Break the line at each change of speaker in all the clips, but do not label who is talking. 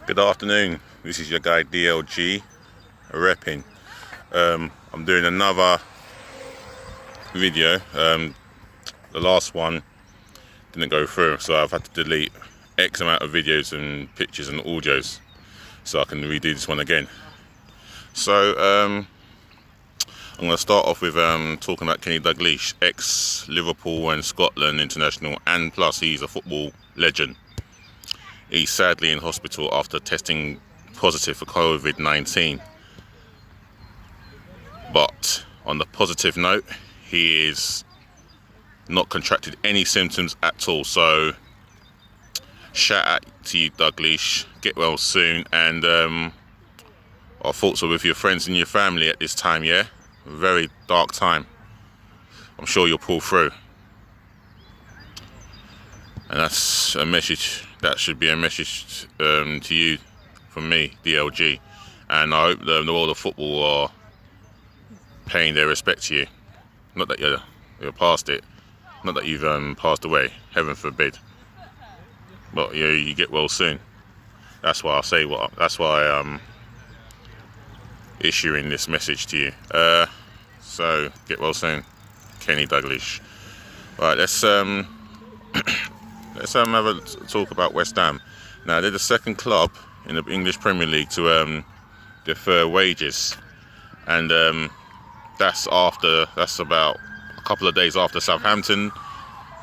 Good afternoon, this is your guy DLG Reppin. I'm doing another video. The last one didn't go through, so I've had to delete X amount of videos and pictures and audios so I can redo this one again. So I'm going to start off with talking about K Dalglish, ex-Liverpool and Scotland international, and plus he's a football legend. He's sadly in hospital after testing positive for COVID-19. But on the positive note, he is not contracted any symptoms at all. So shout out to you, Dalglish. Get well soon, and our thoughts are with your friends and your family at this time. Yeah, very dark time. I'm sure you'll pull through. And that's a message, that should be a message to you from me, DLG. And I hope the world of football are paying their respect to you. Not that you're past it, not that you've passed away, heaven forbid. But you get well soon. That's why I say that's why I'm issuing this message to you. So get well soon, K Dalglish. Right, let's have a talk about West Ham. Now, they're the second club in the English Premier League to defer wages, and that's about a couple of days after Southampton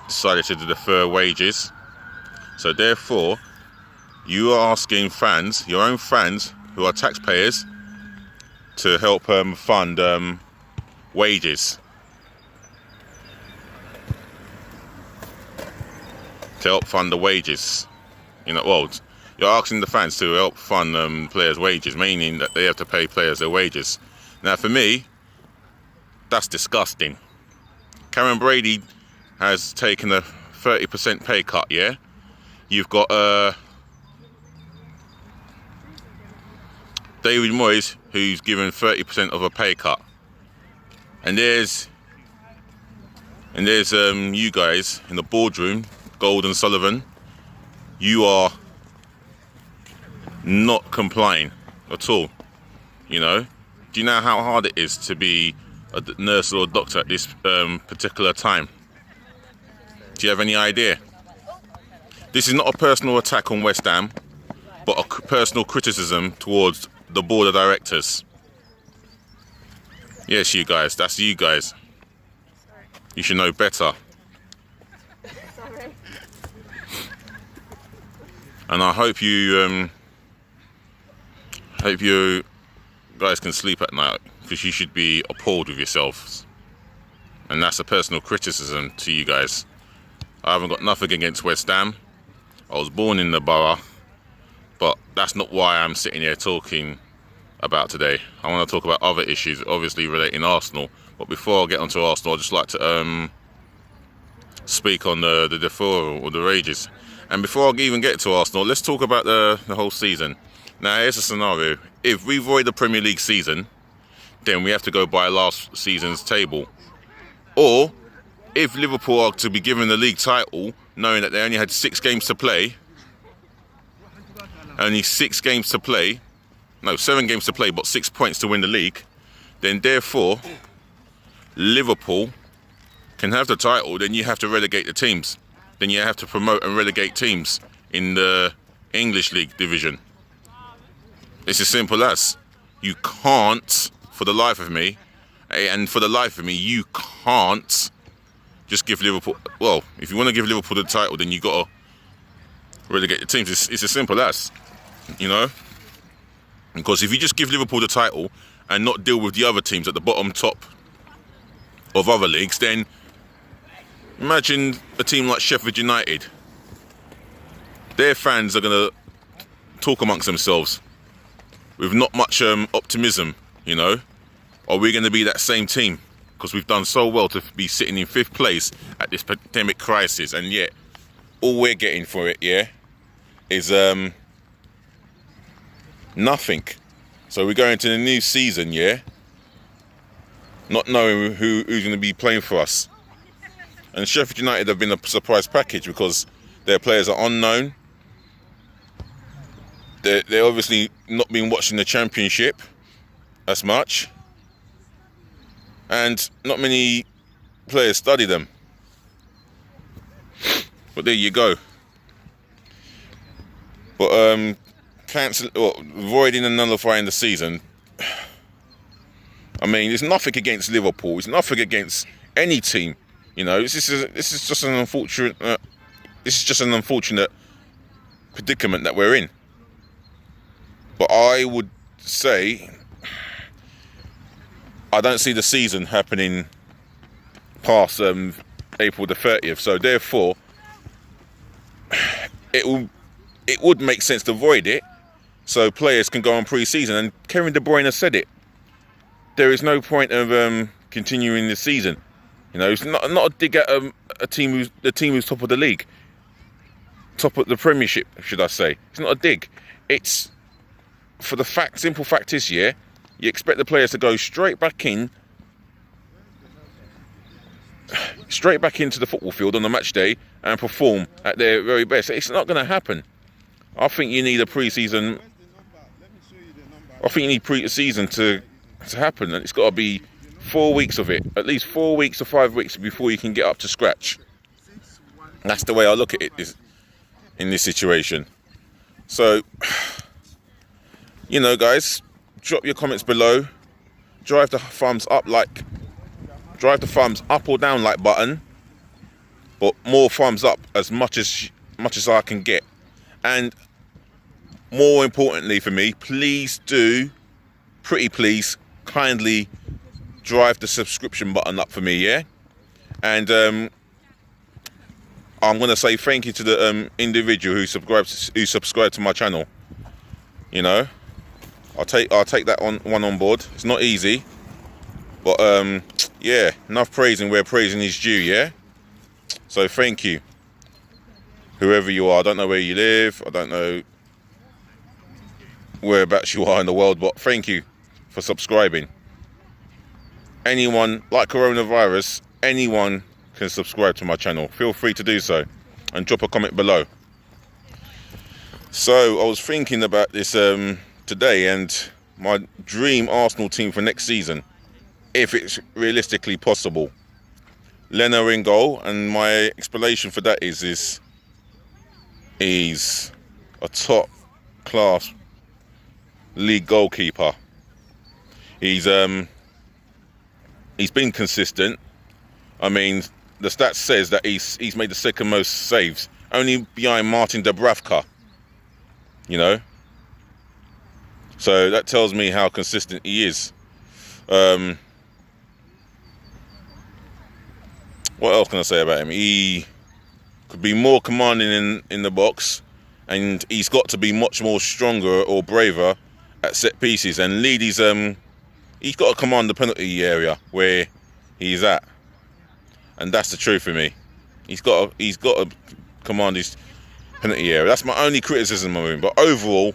decided to defer wages. So therefore, you are asking fans, your own fans who are taxpayers, to help fund wages. To help fund the wages, well, you're asking the fans to help fund players' wages, meaning that they have to pay players their wages. Now, for me, that's disgusting. Cameron Brady has taken a 30% pay cut. Yeah, you've got David Moyes, who's given 30% of a pay cut, and there's you guys in the boardroom. Gold and Sullivan, you are not complying at all. Do you know how hard it is to be a nurse or a doctor at this particular time? Do you have any idea? This is not a personal attack on West Ham, but a personal criticism towards the board of directors. Yes, you guys, that's you guys. You should know better. And I hope you guys can sleep at night, because you should be appalled with yourselves. And that's a personal criticism to you guys. I haven't got nothing against West Ham. I was born in the borough, but that's not why I'm sitting here talking about today. I want to talk about other issues, obviously relating Arsenal. But before I get onto Arsenal, I'd just like to speak on the deferral or the wages. And before I even get to Arsenal, let's talk about the whole season. Now, here's a scenario. If we void the Premier League season, then we have to go by last season's table. Or, if Liverpool are to be given the league title, knowing that they only had 6 games to play, only 6 games to play, no, 7 games to play, but 6 points to win the league, then therefore, Liverpool can have the title, then you have to relegate the teams. Then you have to promote and relegate teams in the English League division. It's as simple as. You can't, for the life of me, you can't just give Liverpool, well, if you want to give Liverpool the title, then you got to relegate the teams. It's as simple as, Because if you just give Liverpool the title and not deal with the other teams at the bottom top of other leagues, then imagine a team like Sheffield United. Their fans are going to talk amongst themselves with not much optimism, Are we going to be that same team? Because we've done so well to be sitting in 5th place at this pandemic crisis, and yet all we're getting for it, is nothing. So we're going into the new season, not knowing who's going to be playing for us. And Sheffield United have been a surprise package because their players are unknown. They're obviously not been watching the Championship as much, and not many players study them. But there you go. But voiding and nullifying the season. I mean, it's nothing against Liverpool. It's nothing against any team. You know, this is just an unfortunate predicament that we're in. But I would say I don't see the season happening past April the 30th. So therefore, it would make sense to void it, so players can go on pre-season. And Kevin De Bruyne has said it. There is no point of continuing the season. You know, it's not a dig at the team who's top of the league, top of the Premiership, should I say? It's not a dig. It's for the simple fact is, yeah, you expect the players to go straight back into the football field on the match day and perform at their very best. It's not going to happen. I think you need a pre-season. I think you need pre-season to happen, and it's got to be 4 weeks of it, at least 4 weeks or 5 weeks before you can get up to scratch. That's the way I look at it in this situation. So, you know, guys, drop your comments below. Drive the thumbs up or down like button, but more thumbs up as much as I can get. And more importantly for me, please do, pretty please, kindly drive the subscription button up for me, yeah? And I'm going to say thank you to the individual who subscribed to my channel. You know, I'll take that one on board. It's not easy, but yeah, enough praising where praising is due, yeah? So thank you, whoever you are. I don't know where you live, I don't know whereabouts you are in the world, but thank you for subscribing. Anyone, like coronavirus, anyone can subscribe to my channel. Feel free to do so and drop a comment below. So I was thinking about this today, and my dream Arsenal team for next season, if it's realistically possible. Leno in goal, and my explanation for that is he's a top class league goalkeeper. He's been consistent. I mean, the stats says that he's made the second most saves, only behind Martin Dubravka. You know, so that tells me how consistent he is. What else can I say about him? He could be more commanding in the box, and he's got to be much more stronger or braver at set pieces and lead his he's got to command the penalty area where he's at, and that's the truth for me. He's got to command his penalty area. That's my only criticism of him. But overall,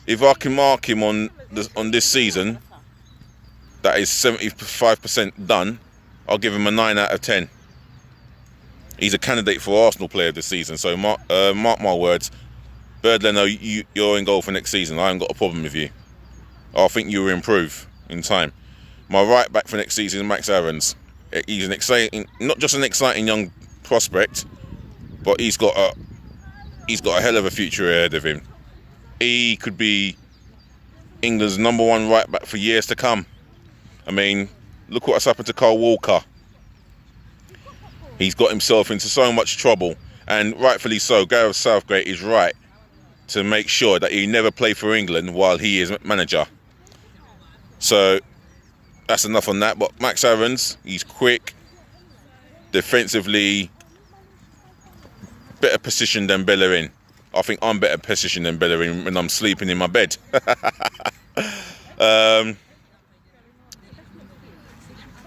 if I can mark him on this season, that is 75% done, I'll give him a 9 out of 10. He's a candidate for Arsenal player this season. So mark my words. Bird Leno, you're in goal for next season. I haven't got a problem with you. I think you will improve in time. My right back for next season is Max Aarons. He's an exciting, not just an exciting young prospect, but he's got a hell of a future ahead of him. He could be England's #1 right back for years to come. I mean, look what's happened to Kyle Walker. He's got himself into so much trouble, and rightfully so. Gareth Southgate is right to make sure that he never play for England while he is manager. So that's enough on that. But Max Aarons, he's quick, defensively better positioned than Bellerin. I think I'm better positioned than Bellerin when I'm sleeping in my bed.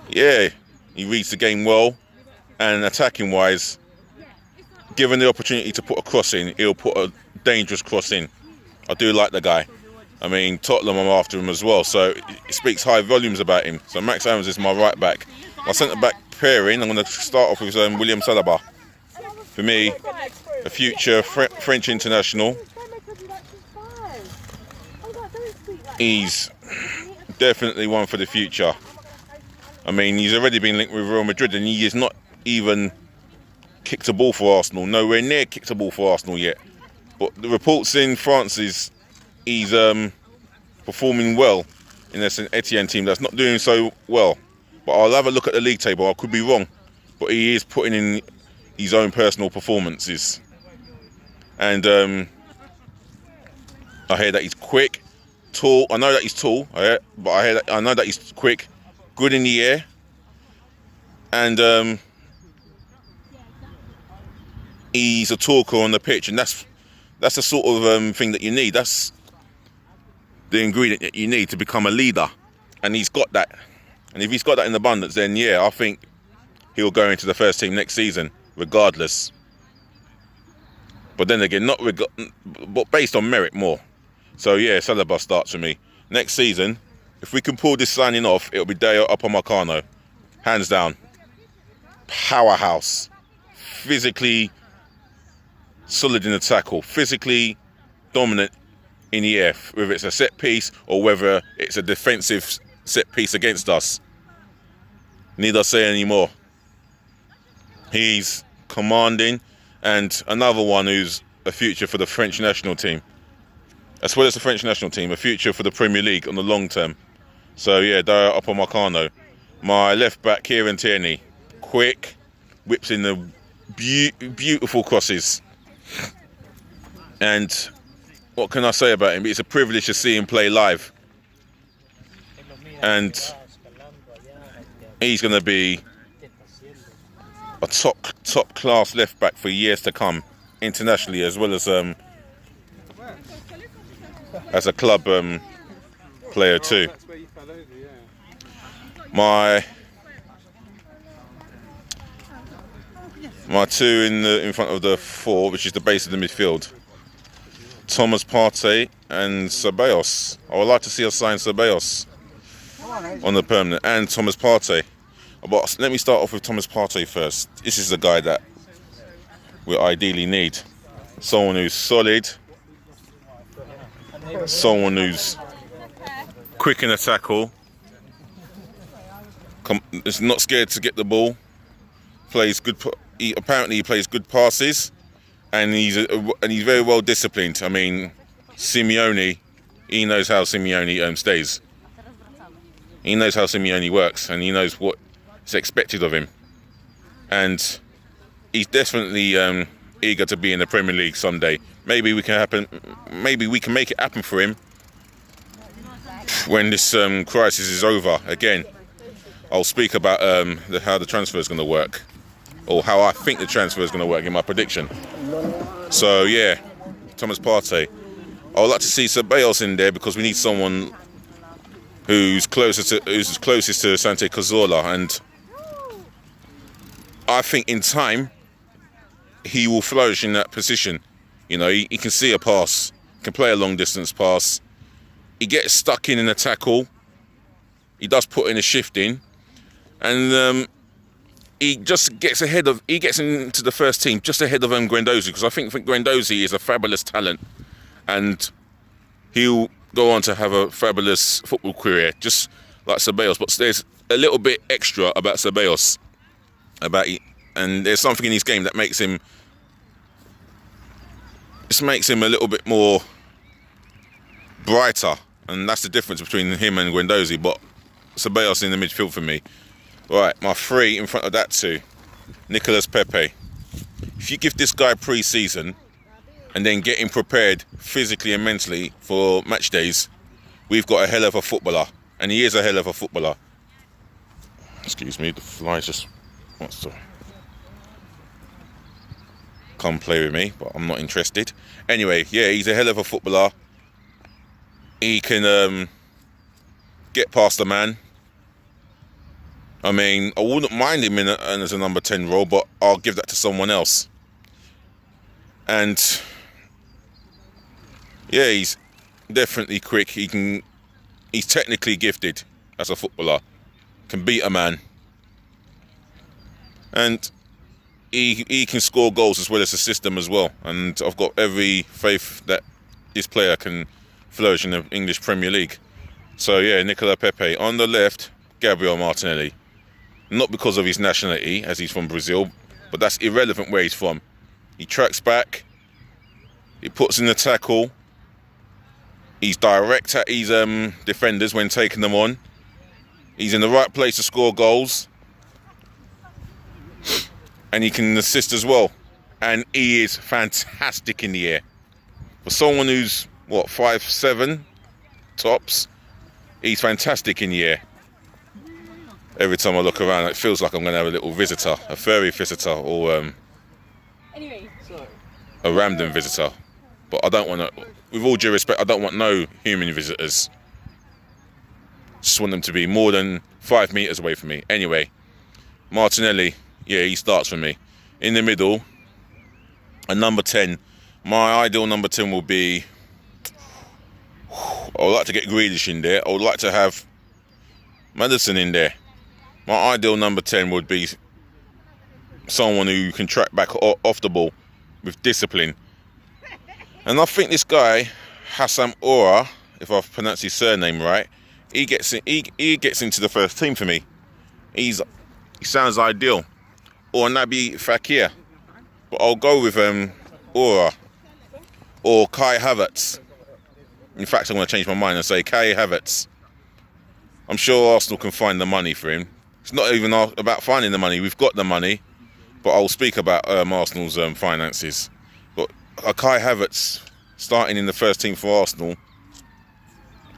Yeah, he reads the game well, and attacking wise, given the opportunity to put a cross in, he'll put a dangerous cross in. I do like the guy. I mean, Tottenham are after him as well, so it speaks high volumes about him. So Max Aarons is my right back. My centre back pairing, I'm going to start off with William Saliba. For me, a future French international. he's definitely one for the future. I mean, he's already been linked with Real Madrid and he has not even kicked a ball for Arsenal. Nowhere near kicked a ball for Arsenal yet. But the reports in France is he's performing well in the Saint Etienne team that's not doing so well. But I'll have a look at the league table. I could be wrong. But he is putting in his own personal performances. And I hear that he's quick, tall. I know that he's tall, but I know that he's quick, good in the air. And he's a talker on the pitch. And that's the sort of thing that you need. That's the ingredient that you need to become a leader. And he's got that. And if he's got that in abundance, then yeah, I think he'll go into the first team next season, regardless. But then again, but based on merit more. So yeah, Saliba starts for me. Next season, if we can pull this signing off, it'll be Deo Upamecano. Hands down. Powerhouse. Physically solid in the tackle. Physically dominant in the air. Whether it's a set piece or whether it's a defensive set piece against us. Need I say any more? He's commanding, and another one who's a future for the French national team. As well as the French national team, a future for the Premier League on the long term. So yeah, Daya Upamecano. My left back, Kieran Tierney. Quick, whips in the beautiful crosses. And what can I say about him? It's a privilege to see him play live. And he's going to be a top class left back for years to come, internationally as well as a club player too. My two in front of the four, which is the base of the midfield, Thomas Partey and Ceballos. I would like to see us sign Ceballos on the permanent, and Thomas Partey. But let me start off with Thomas Partey first. This is the guy that we ideally need. Someone who's solid, someone who's quick in a tackle, is not scared to get the ball, plays good. Apparently he plays good passes, and he's very well disciplined. I mean, Simeone, he knows how Simeone stays. He knows how Simeone works, and he knows what is expected of him. And he's definitely eager to be in the Premier League someday. Maybe we can make it happen for him when this crisis is over. Again, I'll speak about how the transfer is going to work, or how I think the transfer is going to work in my prediction. So yeah, Thomas Partey. I would like to see Ceballos in there because we need someone who's closest to Santi Cazorla, and I think in time he will flourish in that position. You know, he can see a pass, can play a long distance pass. He gets stuck in a tackle. He does put in a shift in, and he just gets into the first team just ahead of Guendouzi, because I think Guendouzi is a fabulous talent, and he'll go on to have a fabulous football career, just like Ceballos. But there's a little bit extra about Ceballos, and there's something in his game that makes him a little bit more brighter, and that's the difference between him and Guendouzi. But Ceballos in the midfield for me. Right, my three in front of that two, Nicolas Pepe. If you give this guy pre-season and then get him prepared physically and mentally for match days, we've got a hell of a footballer, and he is a hell of a footballer. Excuse me, the fly just wants to come play with me, but I'm not interested. Anyway, yeah, he's a hell of a footballer. He can get past the man. I mean, I wouldn't mind him as a number 10 role, but I'll give that to someone else. And yeah, he's definitely quick. He's technically gifted as a footballer. Can beat a man. And he can score goals as well as assist them as well. And I've got every faith that this player can flourish in the English Premier League. So yeah, Nicola Pepe. On the left, Gabriel Martinelli. Not because of his nationality, as he's from Brazil, but that's irrelevant where he's from. He tracks back, he puts in the tackle, he's direct at his defenders when taking them on. He's in the right place to score goals, and he can assist as well. And he is fantastic in the air. For someone who's, what, 5'7", tops, he's fantastic in the air. Every time I look around, it feels like I'm going to have a little visitor, a furry visitor, or a random visitor. But I don't want to, with all due respect, I don't want no human visitors. Just want them to be more than 5 meters away from me. Anyway, Martinelli, yeah, he starts for me. In the middle, a number 10. My ideal number 10 will be, I would like to get Grealish in there. I would like to have Maddison in there. My ideal number 10 would be someone who can track back off the ball with discipline. And I think this guy, Hassam Ora, if I've pronounced his surname right, he gets into the first team for me. He sounds ideal. Or Naby Fekir. But I'll go with Ora or Kai Havertz. In fact, I'm going to change my mind and say Kai Havertz. I'm sure Arsenal can find the money for him. It's not even about finding the money. We've got the money. But I'll speak about Arsenal's finances. But Kai Havertz starting in the first team for Arsenal,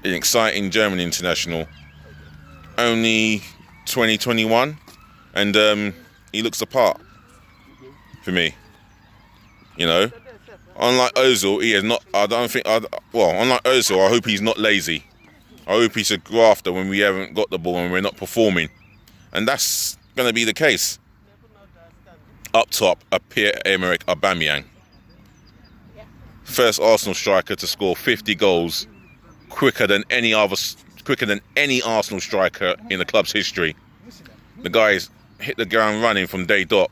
an exciting German international, only 2021, and he looks the part for me. You know, unlike Ozil, he is not. Unlike Ozil, I hope he's not lazy. I hope he's a grafter when we haven't got the ball and we're not performing, and that's going to be the case. Up top, a Pierre-Emerick Aubameyang, first Arsenal striker to score 50 goals quicker than any Arsenal striker in the club's history. The guy's hit the ground running from day dot.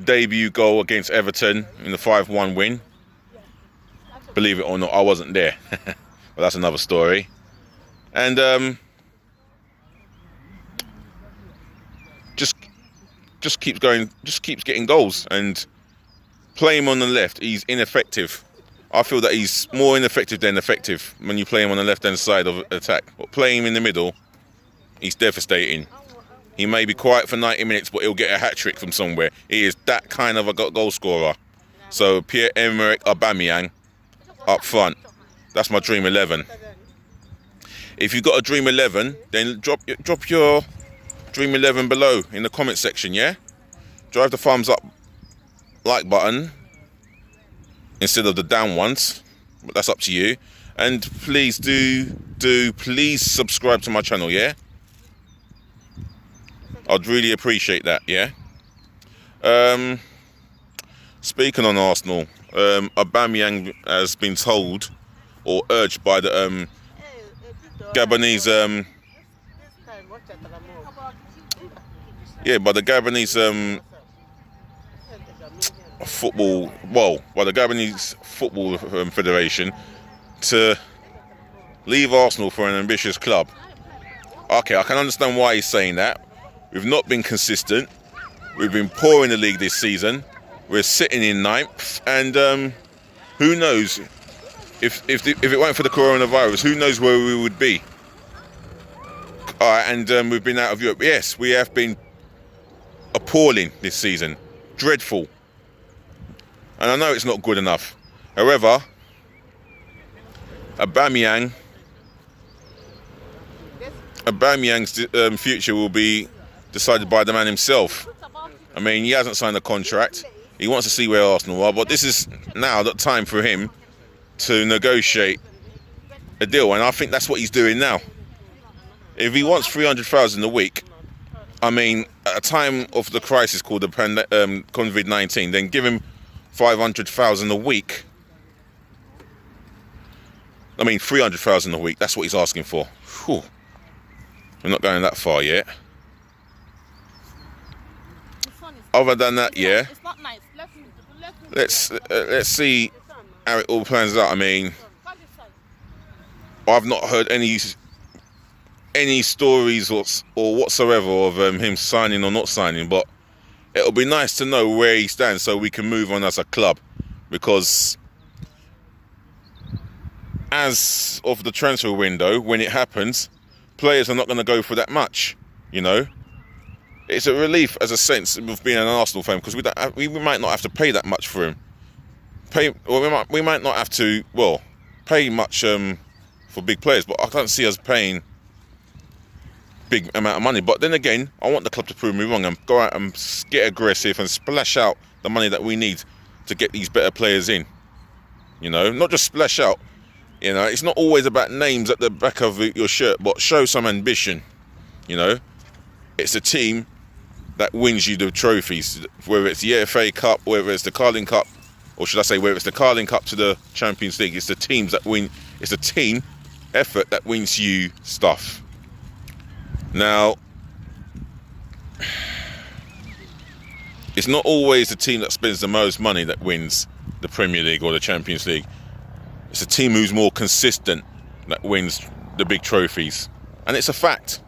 Debut goal against Everton in the 5-1 win. Believe it or not, I wasn't there. But that's another story. And just keeps going, just keeps getting goals. And play him on the left, he's ineffective. I feel that he's more ineffective than effective when you play him on the left-hand side of attack. But playing him in the middle, he's devastating. He may be quiet for 90 minutes, but he'll get a hat-trick from somewhere. He is that kind of a goal scorer. So Pierre-Emerick Aubameyang up front. That's my dream 11. If you've got a dream 11, then drop your dream 11 below in the comment section, yeah? Drive the thumbs up like button instead of the down ones, but that's up to you. And please please subscribe to my channel, yeah? I'd really appreciate that, yeah? Speaking on Arsenal, Aubameyang has been told or urged by the Gabonese by the Gabonese Football Federation to leave Arsenal for an ambitious club. Okay, I can understand why he's saying that. We've not been consistent. We've been poor in the league this season. We're sitting in 9th, and who knows if it weren't for the coronavirus, who knows where we would be. All right, and we've been out of Europe. Yes, we have been appalling this season, dreadful, and I know it's not good enough. However, Aubameyang's future will be decided by the man himself. I mean, he hasn't signed a contract. He wants to see where Arsenal are, but this is now the time for him to negotiate a deal, and I think that's what he's doing now. If he wants 300,000 a week, I mean, at a time of the crisis called the COVID-19, then give him 500,000 a week. I mean, 300,000 a week. That's what he's asking for. Whew. We're not going that far yet. Other than that, yeah. Let's see how it all plans out. I mean, I've not heard any any stories or whatsoever of him signing or not signing, but it'll be nice to know where he stands so we can move on as a club, because as of the transfer window, when it happens, players are not going to go for that much, you know. It's a relief as a sense of being an Arsenal fan, because we might not have to pay that much for him. We might not have to pay much for big players, but I can't see us paying big amount of money. But then again, I want the club to prove me wrong and go out and get aggressive and splash out the money that we need to get these better players in. You know, not just splash out. You know, it's not always about names at the back of your shirt, but show some ambition. You know, it's a team that wins you the trophies, whether it's the FA Cup, whether it's the Carling Cup, or should I say, whether it's the Carling Cup to the Champions League. It's the teams that win. It's a team effort that wins you stuff. Now, it's not always the team that spends the most money that wins the Premier League or the Champions League. It's a team who's more consistent that wins the big trophies. And it's a fact.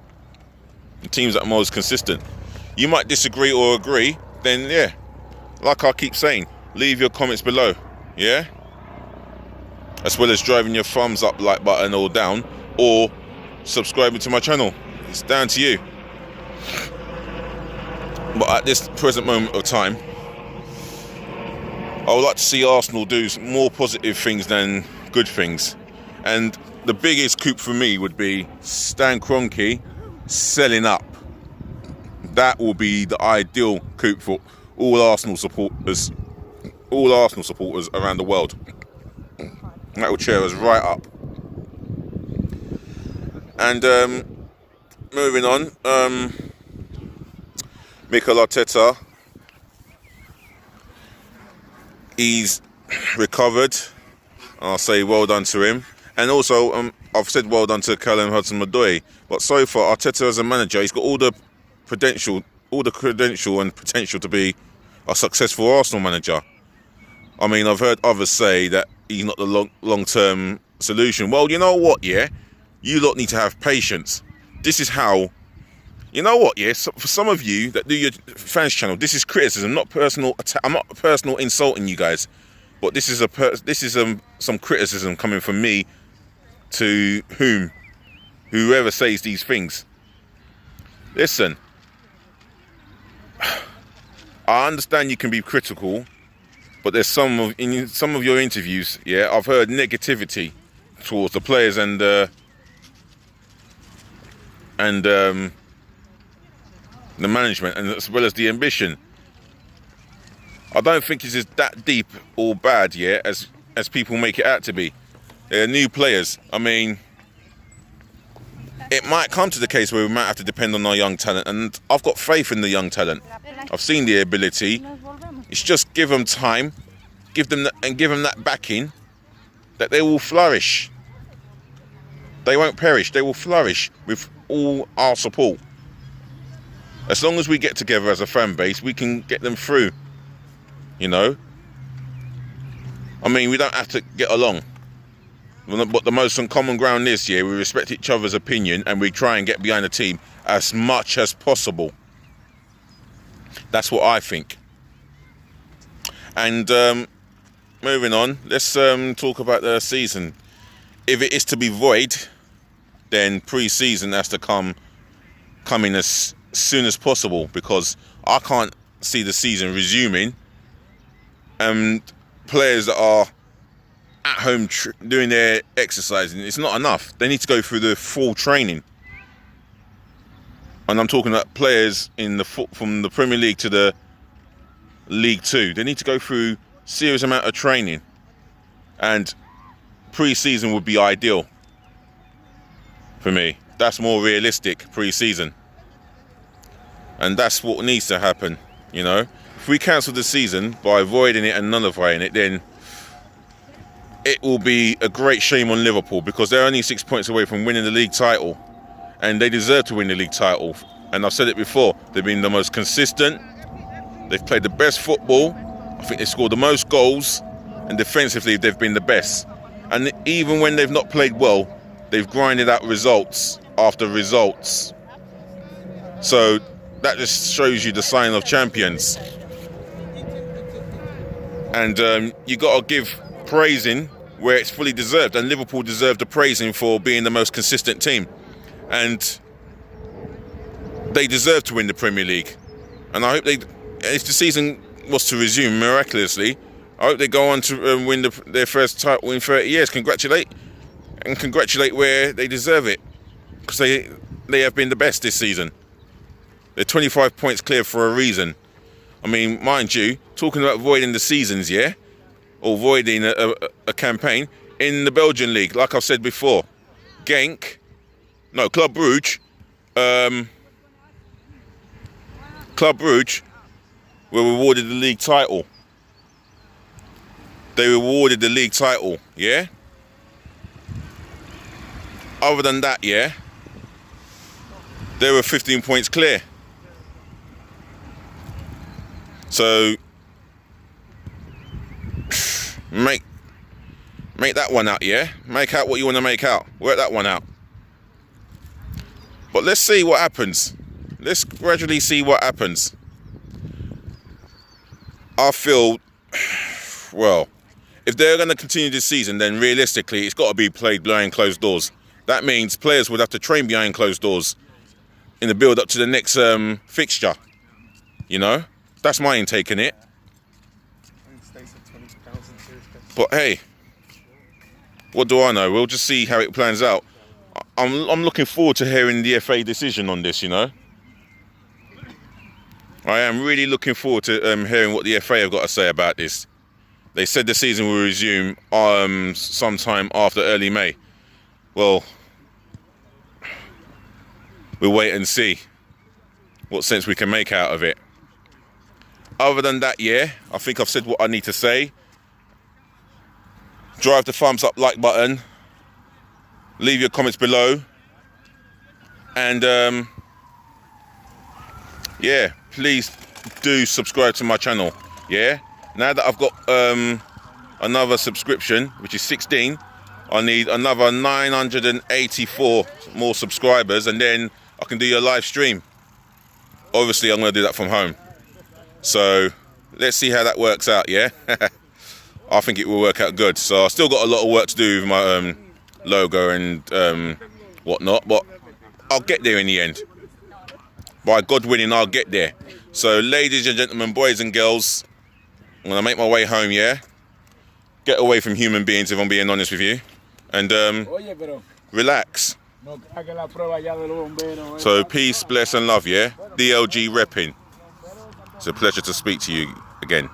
The teams that are most consistent. You might disagree or agree, then yeah, like I keep saying, leave your comments below, yeah? As well as driving your thumbs up like button or down, or subscribing to my channel. It's down to you. But at this present moment of time, I would like to see Arsenal do more positive things than good things. And the biggest coup for me would be Stan Kroenke selling up. That will be the ideal coup for all Arsenal supporters around the world. That will cheer us right up. And moving on, Mikel Arteta, he's recovered. I'll say well done to him. And also, I've said well done to Callum Hudson-Odoi. But so far, Arteta as a manager, he's got all the credential and potential to be a successful Arsenal manager. I mean, I've heard others say that he's not the long-term solution. Well, you know what, yeah? You lot need to have patience. This is how... You know what, yeah? So for some of you that do your fans channel, this is criticism, not personal attack. I'm not personal insulting you guys. But this is some criticism coming from me to whoever says these things. Listen, I understand you can be critical, but there's in some of your interviews, yeah, I've heard negativity towards the players and the management, and as well as the ambition. I don't think it's that deep or bad, yeah, as people make it out to be. They're new players. I mean, it might come to the case where we might have to depend on our young talent, and I've got faith in the young talent. I've seen the ability. It's just give them time, give them that backing, that they will flourish. They won't perish. They will flourish with all our support. As long as we get together as a fan base, we can get them through. You know, I mean, we don't have to get along, but the most common ground this year, we respect each other's opinion and we try and get behind the team as much as possible. That's what I think. And moving on, let's talk about the season. If it is to be void, then pre-season has to come in as soon as possible, because I can't see the season resuming and players that are at home doing their exercising, it's not enough. They need to go through the full training. And I'm talking about players from the Premier League to the League 2. They need to go through serious amount of training. And pre-season would be ideal for me. That's more realistic, pre-season. And that's what needs to happen, you know. If we cancel the season by avoiding it and nullifying it, then it will be a great shame on Liverpool, because they're only 6 points away from winning the league title, and they deserve to win the league title. And I've said it before, they've been the most consistent, they've played the best football, I think they've scored the most goals, and defensively they've been the best. And even when they've not played well, they've grinded out results after results. So that just shows you the sign of champions. And you got to give praising where it's fully deserved. And Liverpool deserve the praising for being the most consistent team. And they deserve to win the Premier League. And I hope if the season was to resume miraculously, I hope they go on to win their first title in 30 years. Congratulate where they deserve it. Because they have been the best this season. They're 25 points clear for a reason. I mean, mind you, talking about voiding the seasons, yeah? Or voiding a campaign in the Belgian league, like I've said before. Club Brugge. Club Brugge were rewarded the league title. They rewarded the league title, yeah? Other than that, yeah? They were 15 points clear. So make that one out, yeah? Make out what you want to make out. Work that one out. But let's see what happens. Let's gradually see what happens. I feel, well, if they're going to continue this season, then realistically, it's got to be played behind closed doors. That means players would have to train behind closed doors in the build-up to the next fixture. You know? That's my intake in it. But hey, what do I know? We'll just see how it plans out. I'm looking forward to hearing the FA decision on this, you know. I am really looking forward to hearing what the FA have got to say about this. They said the season will resume sometime after early May. Well, we'll wait and see what sense we can make out of it. Other than that, yeah, I think I've said what I need to say. Drive the thumbs up like button. Leave your comments below. And yeah, please do subscribe to my channel. Yeah, now that I've got another subscription, which is 16, I need another 984 more subscribers, and then I can do your live stream. Obviously, I'm going to do that from home. So let's see how that works out, yeah? I think it will work out good. So I've still got a lot of work to do with my logo and whatnot, but I'll get there in the end. By God willing, I'll get there. So ladies and gentlemen, boys and girls, I'm going to make my way home, yeah? Get away from human beings, if I'm being honest with you. And relax. So peace, bless and love, yeah? DLG Reppin. It's a pleasure to speak to you again.